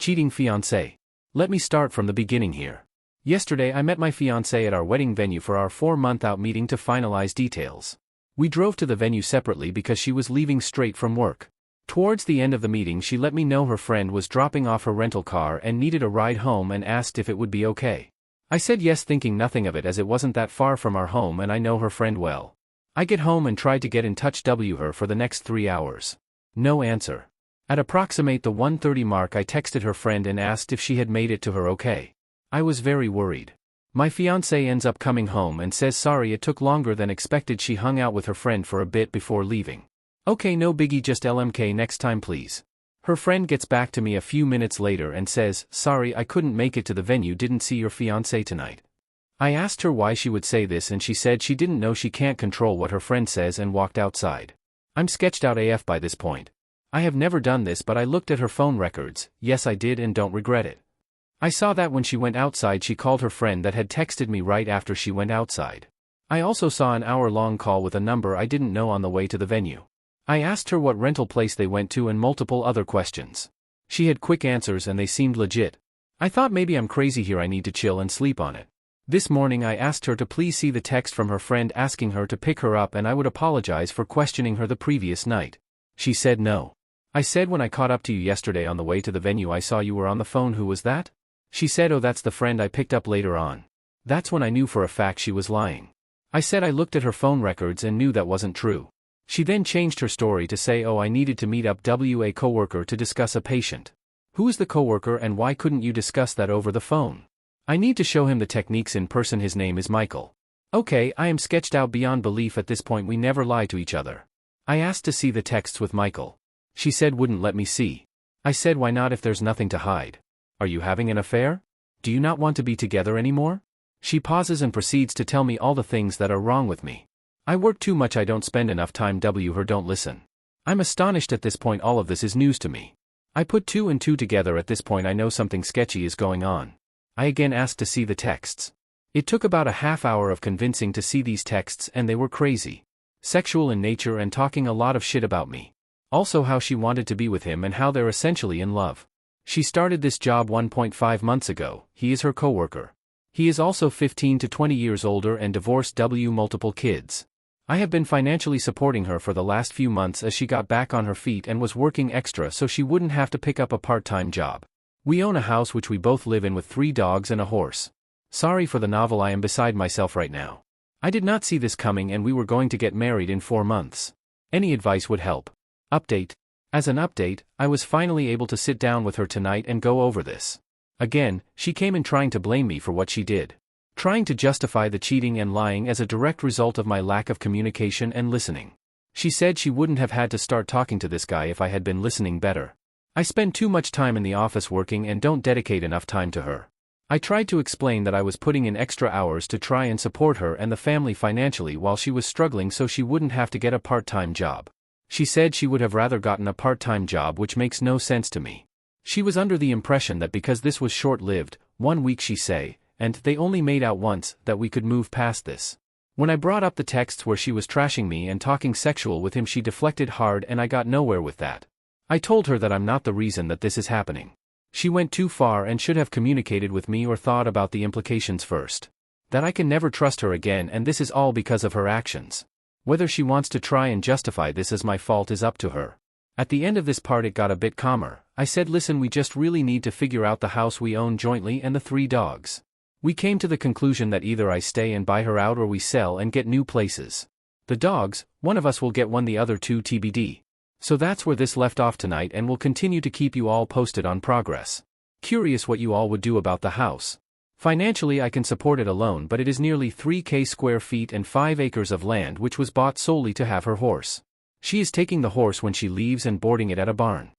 Cheating fiancé. Let me start from the beginning here. Yesterday I met my fiancé at our wedding venue for our 4-month out meeting to finalize details. We drove to the venue separately because she was leaving straight from work. Towards the end of the meeting she let me know her friend was dropping off her rental car and needed a ride home and asked if it would be okay. I said yes, thinking nothing of it as it wasn't that far from our home and I know her friend well. I get home and tried to get in touch with her for the next 3 hours. No answer. At approximate the 1:30 mark I texted her friend and asked if she had made it to her okay. I was very worried. My fiancé ends up coming home and says sorry it took longer than expected. She hung out with her friend for a bit before leaving. Okay, no biggie, just LMK next time please. Her friend gets back to me a few minutes later and says, sorry I couldn't make it to the venue, didn't see your fiancé tonight. I asked her why she would say this and she said she didn't know, she can't control what her friend says, and walked outside. I'm sketched out AF by this point. I have never done this, but I looked at her phone records. Yes, I did and don't regret it. I saw that when she went outside she called her friend that had texted me right after she went outside. I also saw an hour-long call with a number I didn't know on the way to the venue. I asked her what rental place they went to and multiple other questions. She had quick answers and they seemed legit. I thought maybe I'm crazy here, I need to chill and sleep on it. This morning I asked her to please see the text from her friend asking her to pick her up and I would apologize for questioning her the previous night. She said no. I said when I caught up to you yesterday on the way to the venue I saw you were on the phone, who was that? She said oh that's the friend I picked up later on. That's when I knew for a fact she was lying. I said I looked at her phone records and knew that wasn't true. She then changed her story to say oh I needed to meet up with a coworker to discuss a patient. Who is the coworker and why couldn't you discuss that over the phone? I need to show him the techniques in person, his name is Michael. Okay, I am sketched out beyond belief at this point, we never lie to each other. I asked to see the texts with Michael. She said wouldn't let me see. I said why not if there's nothing to hide? Are you having an affair? Do you not want to be together anymore? She pauses and proceeds to tell me all the things that are wrong with me. I work too much, I don't spend enough time with her, don't listen. I'm astonished at this point, all of this is news to me. I put 2 and 2 together at this point, I know something sketchy is going on. I again asked to see the texts. It took about a half hour of convincing to see these texts and they were crazy. Sexual in nature and talking a lot of shit about me. Also how she wanted to be with him and how they're essentially in love. She started this job 1.5 months ago, he is her coworker. He is also 15 to 20 years older and divorced with multiple kids. I have been financially supporting her for the last few months as she got back on her feet and was working extra so she wouldn't have to pick up a part-time job. We own a house which we both live in with 3 dogs and a horse. Sorry for the novel, I am beside myself right now. I did not see this coming and we were going to get married in 4 months. Any advice would help. Update. As an update, I was finally able to sit down with her tonight and go over this. Again, she came in trying to blame me for what she did. Trying to justify the cheating and lying as a direct result of my lack of communication and listening. She said she wouldn't have had to start talking to this guy if I had been listening better. I spend too much time in the office working and don't dedicate enough time to her. I tried to explain that I was putting in extra hours to try and support her and the family financially while she was struggling so she wouldn't have to get a part-time job. She said she would have rather gotten a part-time job, which makes no sense to me. She was under the impression that because this was short-lived, 1 week she say, and they only made out once, that we could move past this. When I brought up the texts where she was trashing me and talking sexual with him, she deflected hard and I got nowhere with that. I told her that I'm not the reason that this is happening. She went too far and should have communicated with me or thought about the implications first. That I can never trust her again and this is all because of her actions. Whether she wants to try and justify this as my fault is up to her. At the end of this part it got a bit calmer. I said listen, we just really need to figure out the house we own jointly and the 3 dogs. We came to the conclusion that either I stay and buy her out or we sell and get new places. The dogs, one of us will get one, the other 2 TBD. So that's where this left off tonight and we'll continue to keep you all posted on progress. Curious what you all would do about the house. Financially I can support it alone, but it is nearly 3,000 square feet and 5 acres of land which was bought solely to have her horse. She is taking the horse when she leaves and boarding it at a barn.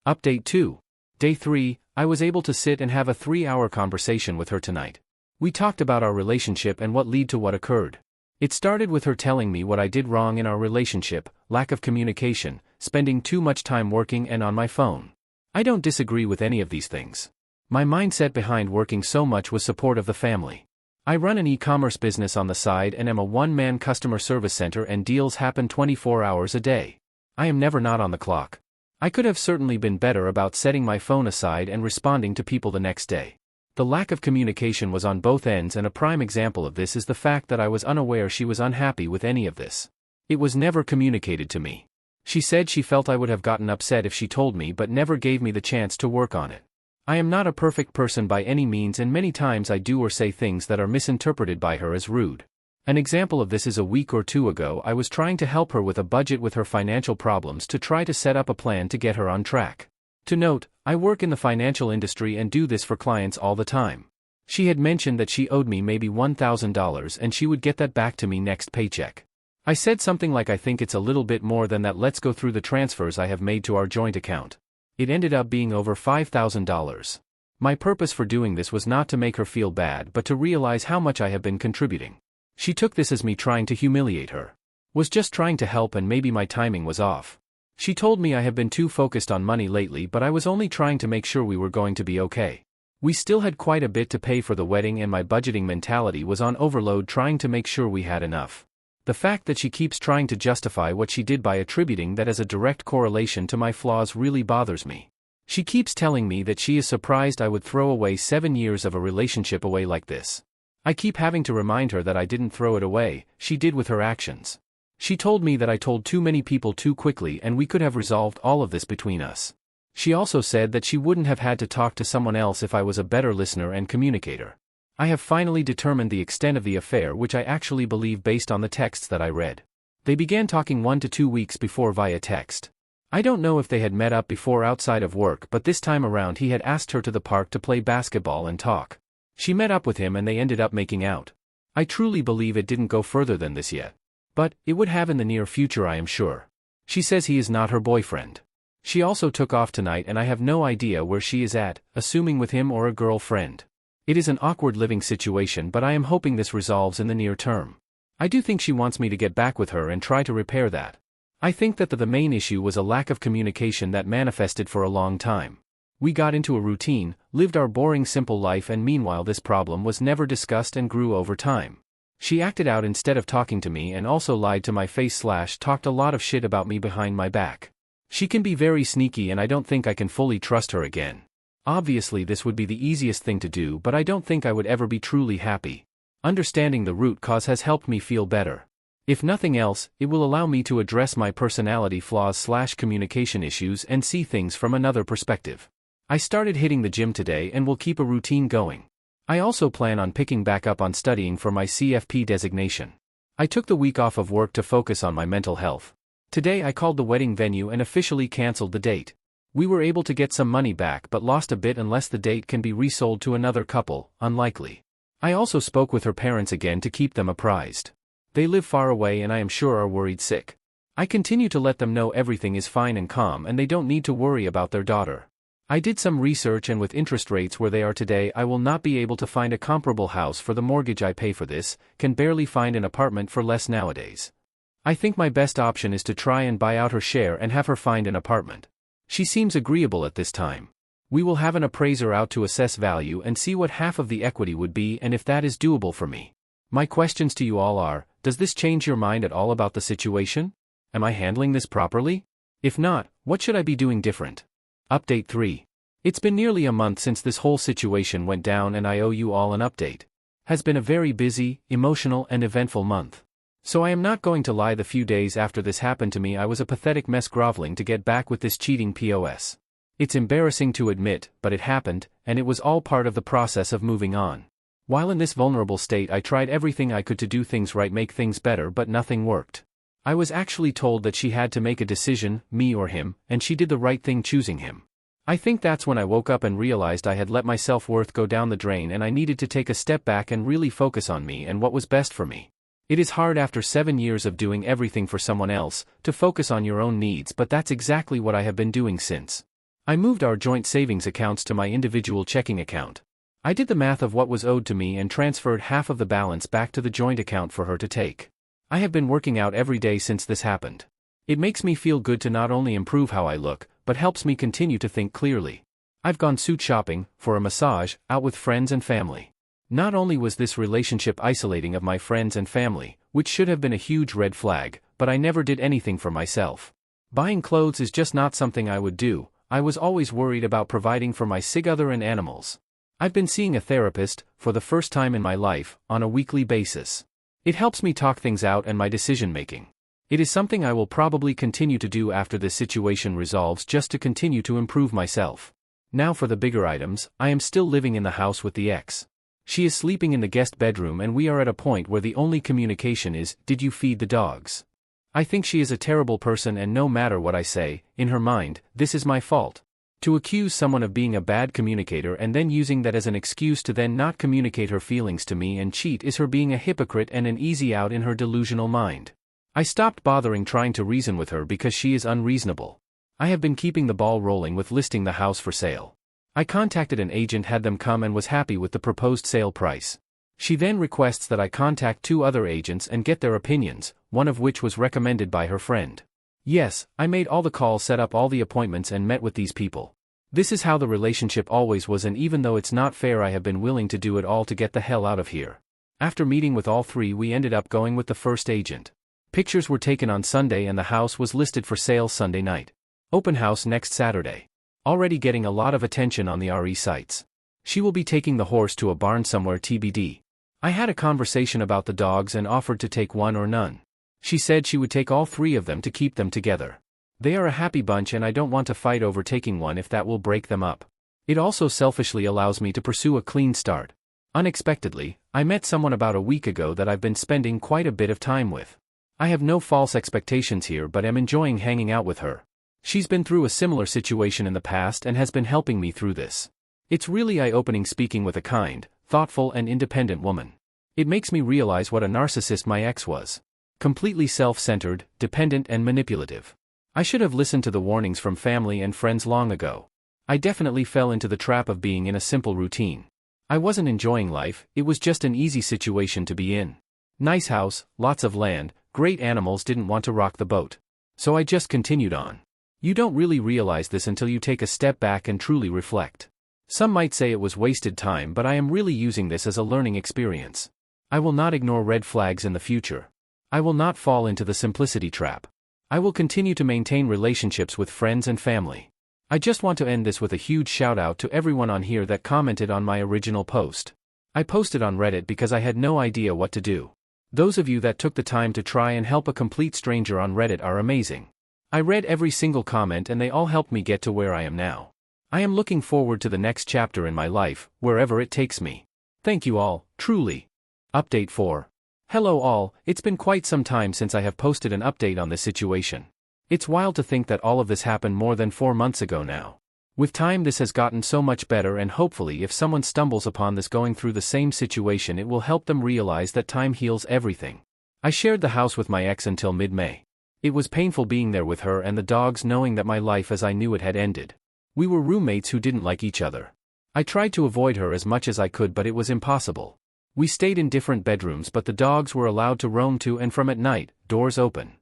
Update 2. Day 3, I was able to sit and have a 3-hour conversation with her tonight. We talked about our relationship and what led to what occurred. It started with her telling me what I did wrong in our relationship, lack of communication, spending too much time working and on my phone. I don't disagree with any of these things. My mindset behind working so much was support of the family. I run an e-commerce business on the side and am a one-man customer service center and deals happen 24 hours a day. I am never not on the clock. I could have certainly been better about setting my phone aside and responding to people the next day. The lack of communication was on both ends, and a prime example of this is the fact that I was unaware she was unhappy with any of this. It was never communicated to me. She said she felt I would have gotten upset if she told me, but never gave me the chance to work on it. I am not a perfect person by any means, and many times I do or say things that are misinterpreted by her as rude. An example of this is a week or two ago I was trying to help her with a budget with her financial problems to try to set up a plan to get her on track. To note, I work in the financial industry and do this for clients all the time. She had mentioned that she owed me maybe $1,000 and she would get that back to me next paycheck. I said something like, I think it's a little bit more than that, let's go through the transfers I have made to our joint account. It ended up being over $5,000. My purpose for doing this was not to make her feel bad but to realize how much I have been contributing. She took this as me trying to humiliate her. Was just trying to help, and maybe my timing was off. She told me I have been too focused on money lately, but I was only trying to make sure we were going to be okay. We still had quite a bit to pay for the wedding and my budgeting mentality was on overload, trying to make sure we had enough. The fact that she keeps trying to justify what she did by attributing that as a direct correlation to my flaws really bothers me. She keeps telling me that she is surprised I would throw away 7 years of a relationship away like this. I keep having to remind her that I didn't throw it away, she did with her actions. She told me that I told too many people too quickly and we could have resolved all of this between us. She also said that she wouldn't have had to talk to someone else if I was a better listener and communicator. I have finally determined the extent of the affair, which I actually believe based on the texts that I read. They began talking 1 to 2 weeks before via text. I don't know if they had met up before outside of work, but this time around he had asked her to the park to play basketball and talk. She met up with him and they ended up making out. I truly believe it didn't go further than this yet. But it would have in the near future, I am sure. She says he is not her boyfriend. She also took off tonight and I have no idea where she is at, assuming with him or a girlfriend. It is an awkward living situation, but I am hoping this resolves in the near term. I do think she wants me to get back with her and try to repair that. I think that the main issue was a lack of communication that manifested for a long time. We got into a routine, lived our boring simple life, and meanwhile this problem was never discussed and grew over time. She acted out instead of talking to me and also lied to my face / talked a lot of shit about me behind my back. She can be very sneaky and I don't think I can fully trust her again. Obviously this would be the easiest thing to do, but I don't think I would ever be truly happy. Understanding the root cause has helped me feel better. If nothing else, it will allow me to address my personality flaws / communication issues and see things from another perspective. I started hitting the gym today and will keep a routine going. I also plan on picking back up on studying for my CFP designation. I took the week off of work to focus on my mental health. Today I called the wedding venue and officially canceled the date. We were able to get some money back but lost a bit unless the date can be resold to another couple, unlikely. I also spoke with her parents again to keep them apprised. They live far away and I am sure are worried sick. I continue to let them know everything is fine and calm and they don't need to worry about their daughter. I did some research and with interest rates where they are today I will not be able to find a comparable house for the mortgage I pay for this, can barely find an apartment for less nowadays. I think my best option is to try and buy out her share and have her find an apartment. She seems agreeable at this time. We will have an appraiser out to assess value and see what half of the equity would be and if that is doable for me. My questions to you all are, does this change your mind at all about the situation? Am I handling this properly? If not, what should I be doing different? Update 3. It's been nearly a month since this whole situation went down and I owe you all an update. Has been a very busy, emotional and eventful month. So I am not going to lie, the few days after this happened to me I was a pathetic mess groveling to get back with this cheating POS. It's embarrassing to admit, but it happened, and it was all part of the process of moving on. While in this vulnerable state I tried everything I could to do things right, make things better, but nothing worked. I was actually told that she had to make a decision, me or him, and she did the right thing choosing him. I think that's when I woke up and realized I had let my self-worth go down the drain and I needed to take a step back and really focus on me and what was best for me. It is hard after 7 years of doing everything for someone else, to focus on your own needs, but that's exactly what I have been doing since. I moved our joint savings accounts to my individual checking account. I did the math of what was owed to me and transferred half of the balance back to the joint account for her to take. I have been working out every day since this happened. It makes me feel good to not only improve how I look, but helps me continue to think clearly. I've gone suit shopping, for a massage, out with friends and family. Not only was this relationship isolating of my friends and family, which should have been a huge red flag, but I never did anything for myself. Buying clothes is just not something I would do. I was always worried about providing for my sig other and animals. I've been seeing a therapist, for the first time in my life, on a weekly basis. It helps me talk things out and my decision-making. It is something I will probably continue to do after this situation resolves, just to continue to improve myself. Now for the bigger items. I am still living in the house with the ex. She is sleeping in the guest bedroom and we are at a point where the only communication is, "Did you feed the dogs?" I think she is a terrible person and no matter what I say, in her mind, this is my fault. To accuse someone of being a bad communicator and then using that as an excuse to then not communicate her feelings to me and cheat is her being a hypocrite and an easy out in her delusional mind. I stopped bothering trying to reason with her because she is unreasonable. I have been keeping the ball rolling with listing the house for sale. I contacted an agent, had them come and was happy with the proposed sale price. She then requests that I contact 2 other agents and get their opinions, one of which was recommended by her friend. Yes, I made all the calls, set up all the appointments and met with these people. This is how the relationship always was, and even though it's not fair, I have been willing to do it all to get the hell out of here. After meeting with all 3, we ended up going with the first agent. Pictures were taken on Sunday and the house was listed for sale Sunday night. Open house next Saturday. Already getting a lot of attention on the RE sites. She will be taking the horse to a barn somewhere TBD. I had a conversation about the dogs and offered to take one or none. She said she would take all 3 of them to keep them together. They are a happy bunch and I don't want to fight over taking one if that will break them up. It also selfishly allows me to pursue a clean start. Unexpectedly, I met someone about a week ago that I've been spending quite a bit of time with. I have no false expectations here but am enjoying hanging out with her. She's been through a similar situation in the past and has been helping me through this. It's really eye-opening speaking with a kind, thoughtful and independent woman. It makes me realize what a narcissist my ex was. Completely self-centered, dependent and manipulative. I should have listened to the warnings from family and friends long ago. I definitely fell into the trap of being in a simple routine. I wasn't enjoying life, it was just an easy situation to be in. Nice house, lots of land, great animals, didn't want to rock the boat. So I just continued on. You don't really realize this until you take a step back and truly reflect. Some might say it was wasted time, but I am really using this as a learning experience. I will not ignore red flags in the future. I will not fall into the simplicity trap. I will continue to maintain relationships with friends and family. I just want to end this with a huge shout out to everyone on here that commented on my original post. I posted on Reddit because I had no idea what to do. Those of you that took the time to try and help a complete stranger on Reddit are amazing. I read every single comment and they all helped me get to where I am now. I am looking forward to the next chapter in my life, wherever it takes me. Thank you all, truly. Update 4. Hello all, it's been quite some time since I have posted an update on this situation. It's wild to think that all of this happened more than 4 months ago now. With time this has gotten so much better, and hopefully if someone stumbles upon this going through the same situation it will help them realize that time heals everything. I shared the house with my ex until mid-May. It was painful being there with her and the dogs, knowing that my life as I knew it had ended. We were roommates who didn't like each other. I tried to avoid her as much as I could but it was impossible. We stayed in different bedrooms but the dogs were allowed to roam to and from at night, doors open.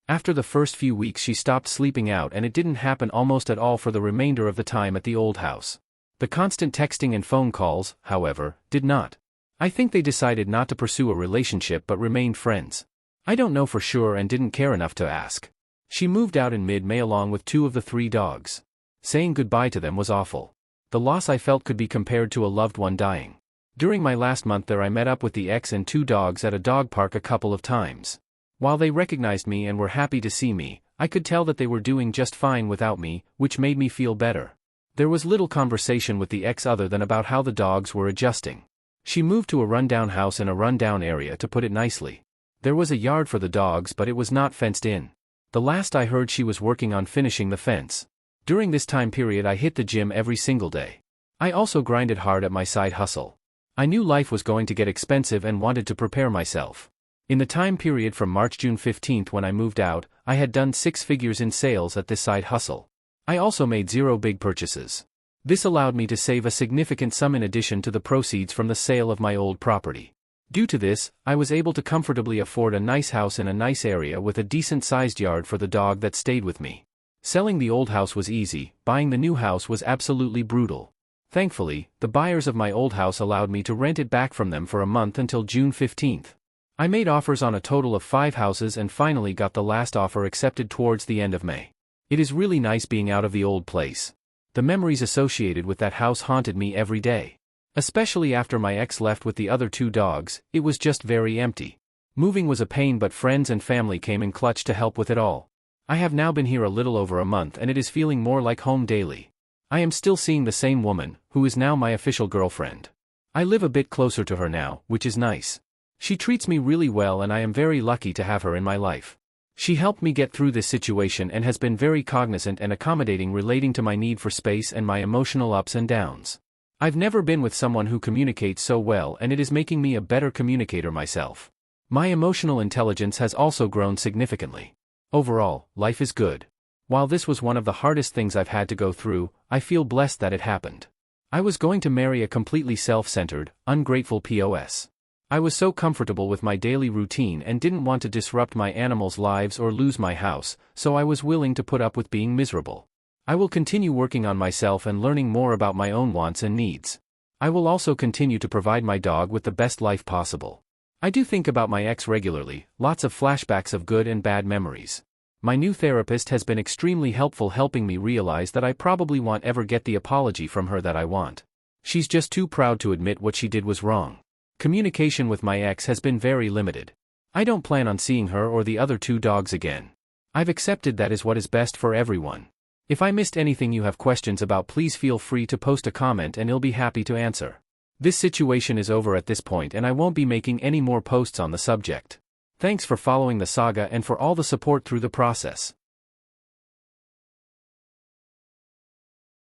After the first few weeks she stopped sleeping out and it didn't happen almost at all for the remainder of the time at the old house. The constant texting and phone calls, however, did not. I think they decided not to pursue a relationship but remained friends. I don't know for sure and didn't care enough to ask. She moved out in mid-May along with 2 of the 3 dogs. Saying goodbye to them was awful. The loss I felt could be compared to a loved one dying. During my last month there I met up with the ex and 2 dogs at a dog park a couple of times. While they recognized me and were happy to see me, I could tell that they were doing just fine without me, which made me feel better. There was little conversation with the ex other than about how the dogs were adjusting. She moved to a rundown house in a rundown area, to put it nicely. There was a yard for the dogs but it was not fenced in. The last I heard she was working on finishing the fence. During this time period I hit the gym every single day. I also grinded hard at my side hustle. I knew life was going to get expensive and wanted to prepare myself. In the time period from March-June 15th when I moved out, I had done 6 figures in sales at this side hustle. I also made 0 big purchases. This allowed me to save a significant sum in addition to the proceeds from the sale of my old property. Due to this, I was able to comfortably afford a nice house in a nice area with a decent-sized yard for the dog that stayed with me. Selling the old house was easy, buying the new house was absolutely brutal. Thankfully, the buyers of my old house allowed me to rent it back from them for a month until June 15th. I made offers on a total of 5 houses and finally got the last offer accepted towards the end of May. It is really nice being out of the old place. The memories associated with that house haunted me every day. Especially after my ex left with the other 2 dogs, it was just very empty. Moving was a pain, but friends and family came in clutch to help with it all. I have now been here a little over a month and it is feeling more like home daily. I am still seeing the same woman, who is now my official girlfriend. I live a bit closer to her now, which is nice. She treats me really well and I am very lucky to have her in my life. She helped me get through this situation and has been very cognizant and accommodating relating to my need for space and my emotional ups and downs. I've never been with someone who communicates so well, and it is making me a better communicator myself. My emotional intelligence has also grown significantly. Overall, life is good. While this was one of the hardest things I've had to go through, I feel blessed that it happened. I was going to marry a completely self-centered, ungrateful POS. I was so comfortable with my daily routine and didn't want to disrupt my animals' lives or lose my house, so I was willing to put up with being miserable. I will continue working on myself and learning more about my own wants and needs. I will also continue to provide my dog with the best life possible. I do think about my ex regularly, lots of flashbacks of good and bad memories. My new therapist has been extremely helpful, helping me realize that I probably won't ever get the apology from her that I want. She's just too proud to admit what she did was wrong. Communication with my ex has been very limited. I don't plan on seeing her or the other 2 dogs again. I've accepted that is what is best for everyone. If I missed anything you have questions about, please feel free to post a comment and I'll be happy to answer. This situation is over at this point and I won't be making any more posts on the subject. Thanks for following the saga and for all the support through the process.